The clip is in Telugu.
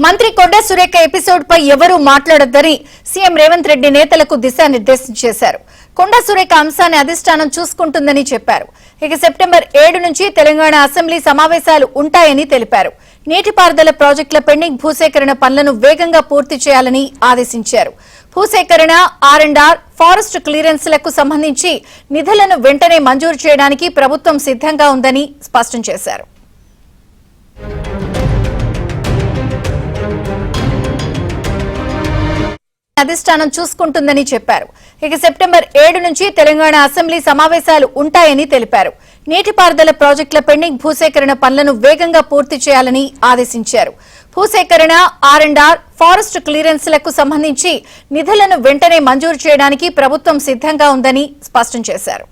మంత్రి కొండ సురేఖ ఎపిసోడ్ పై ఎవరూ మాట్లాడొద్దని సీఎం రేవంత్ రెడ్డి నేతలకు దిశానిర్దేశం చేశారు. కొండ సురేఖ అంశాన్ని అధిష్టానం చూసుకుంటుందని చెప్పారు. ఇక సెప్టెంబర్ 7 నుంచి తెలంగాణ అసెంబ్లీ సమావేశాలు ఉంటాయని తెలిపారు. నీటిపారుదల ప్రాజెక్టుల పెండింగ్ భూసేకరణ పనులను వేగంగా పూర్తి చేయాలని ఆదేశించారు. భూసేకరణ, ఆర్&ఆర్, ఫారెస్ట్ క్లియరెన్స్లకు సంబంధించి నిధులను వెంటనే మంజూరు చేయడానికి ప్రభుత్వం సిద్ధంగా ఉందని స్పష్టం చేశారు. అధిష్టానం చూసుకుంటుందని చెప్పారు. ఇక సెప్టెంబర్ 7 నుంచి తెలంగాణ అసెంబ్లీ సమావేశాలు ఉంటాయని తెలిపారు. నీటిపారుదల ప్రాజెక్టుల పెండింగ్ భూసేకరణ పనులను వేగంగా పూర్తి చేయాలని ఆదేశించారు. భూసేకరణ, ఆర్&ఆర్, ఫారెస్ట్ క్లియరెన్స్లకు సంబంధించి నిధులను వెంటనే మంజూరు చేయడానికి ప్రభుత్వం సిద్ధంగా ఉందని స్పష్టం చేశారు.